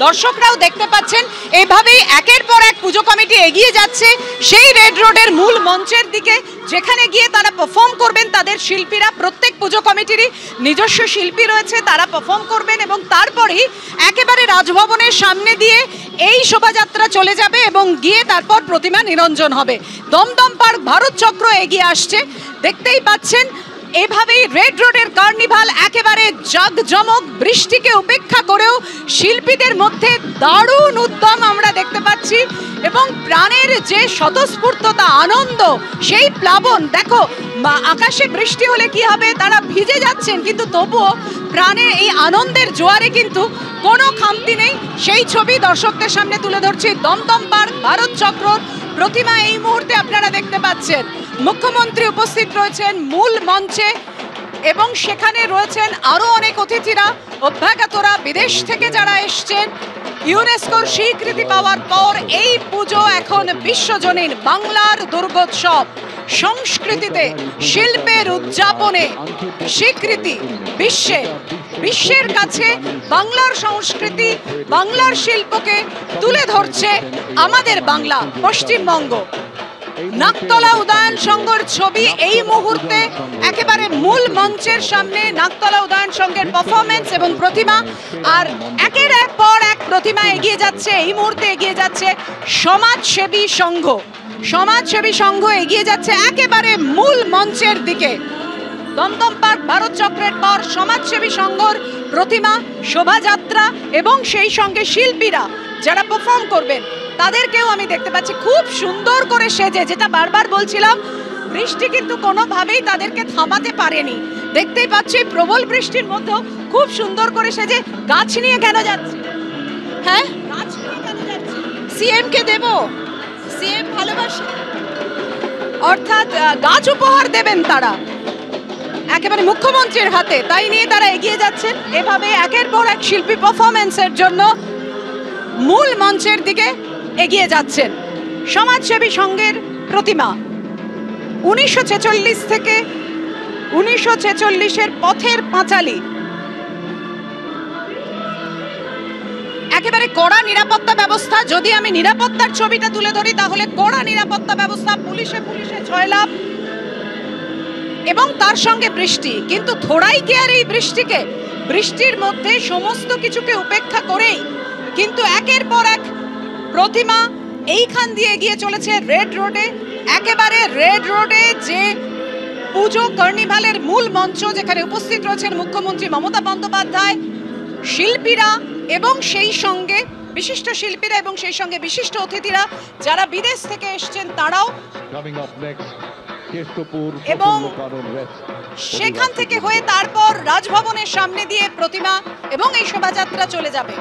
দর্শকরাও দেখতে পাচ্ছেন এইভাবেই একের পর এক পুজো কমিটি এগিয়ে যাচ্ছে সেই রেড রোডের মূল মঞ্চের দিকে, যেখানে গিয়ে তারা পারফর্ম করবেন। তাদের শিল্পীরা, প্রত্যেক পুজো কমিটিরই নিজস্ব শিল্পী রয়েছে, তারা পারফর্ম করবেন এবং তারপরেই একেবারে রাজভবনের সামনে দিয়ে এই শোভাযাত্রা চলে যাবে এবং গিয়ে তারপর প্রতিমা নিরঞ্জন হবে। দমদম পার্ক ভারত চক্র এগিয়ে আসছে, দেখতেই পাচ্ছেন। এভাবেই রেড রোডের কার্নিভাল একেবারে জাঁকজমক, বৃষ্টিকে উপেক্ষা করেও শিল্পীদের মধ্যে দারুণ উদ্যম আমরা দেখতে পাচ্ছি এবং প্রাণের যে স্বতঃস্ফূর্ততা, আনন্দ, সেই প্লাবন। দেখো আকাশে বৃষ্টি হলে কি হবে, তারা ভিজে যাচ্ছেন, কিন্তু তবুও প্রাণে এই আনন্দের জোয়ারে কিন্তু কোনো খামতি নেই। সেই ছবি দর্শকদের সামনে তুলে ধরছি। দমদম পার্ক ভারত চক্রর প্রতিমা এই মুহূর্তে আপনারা দেখতে পাচ্ছেন। মুখ্যমন্ত্রী উপস্থিত রয়েছেন মূল মঞ্চে এবং সেখানে রয়েছেন আরো অনেক অতিথিরা, অভ্যাগতরা, বিদেশ থেকে যারা এসছেন। ইউনেস্কোর স্বীকৃতি পাওয়ার পর এই পুজো এখন বিশ্বজনীন। বাংলার দুর্গোৎসব, সংস্কৃতিতে, শিল্পের উদযাপনে স্বীকৃতি বিশ্বের কাছে বাংলার সংস্কৃতি, বাংলার শিল্পকে তুলে ধরছে আমাদের বাংলা, পশ্চিমবঙ্গ। নাকতলা উদয়ন সংঘের ছবি এই মুহূর্তে একেবারে মূল মঞ্চের সামনে। নাকতলা উদয়ন সংঘের পারফরমেন্স এবং প্রতিমা, আর একের পর এক প্রতিমা এগিয়ে যাচ্ছে। এই মুহূর্তে এগিয়ে যাচ্ছে সমাজসেবী সংঘ এগিয়ে যাচ্ছে একেবারে মূল মঞ্চের দিকে। দমদম পার্ক ভারত চক্রের পর সমাজসেবী সংঘর প্রতিমা, শোভাযাত্রা এবং সেই সঙ্গে শিল্পীরা যারা পারফর্ম করবেন তাদেরকেও আমি দেখতে পাচ্ছি খুব সুন্দর করে সেজে। যেটা বারবার বলছিলাম, বৃষ্টি কিন্তু কোনোভাবেই তাদেরকে থামাতে পারেনি। দেখতেই পাচ্ছি প্রবল বৃষ্টির মধ্যেও খুব সুন্দর করে সেজে। গাছ নিয়ে কেন যাচ্ছে? হ্যাঁ, গাছ নিয়ে কেন যাচ্ছে? সিএম কে দেব, সিএম ভালোবাসে, অর্থাৎ গাছ উপহার দেবেন তারা একেবারে মুখ্যমন্ত্রীর হাতে, তাই নিয়ে তারা এগিয়ে যাচ্ছেন। এভাবে একের পর এক শিল্পী পারফরমেন্সের জন্য মূল মঞ্চের দিকে এগিয়ে যাচ্ছেন সমাজসেবী সংঘের প্রতিমা। 1946 থেকে 1946-এর পথের পাঁচালী, একেবারে কড়া নিরাপত্তা ব্যবস্থা। যদি আমি নিরাপত্তার ছবিটা তুলে ধরি তাহলে কড়া নিরাপত্তা ব্যবস্থা, পুলিশে জয়লাভ এবং তার সঙ্গে বৃষ্টি। কিন্তু থোড়াই কি আর এই বৃষ্টির মধ্যে সমস্ত কিছুকে উপেক্ষা করেই কিন্তু একের পর এক প্রতিমা এইখান দিয়ে এগিয়ে চলেছে রেড রোডে। একেবারে রেড রোডে যে পুজো কার্নিভালের মূল মঞ্চ, যেখানে উপস্থিত রয়েছেন মুখ্যমন্ত্রী মমতা বন্দ্যোপাধ্যায়, শিল্পীরা এবং সেই সঙ্গে বিশিষ্ট শিল্পীরা এবং সেই সঙ্গে বিশিষ্ট অতিথিরা যারা বিদেশ থেকে এসছেন তারাও, এবং সেখান থেকে হয়ে তারপর রাজভবনের সামনে দিয়ে প্রতিমা এবং এই শোভাযাত্রা চলে যাবে।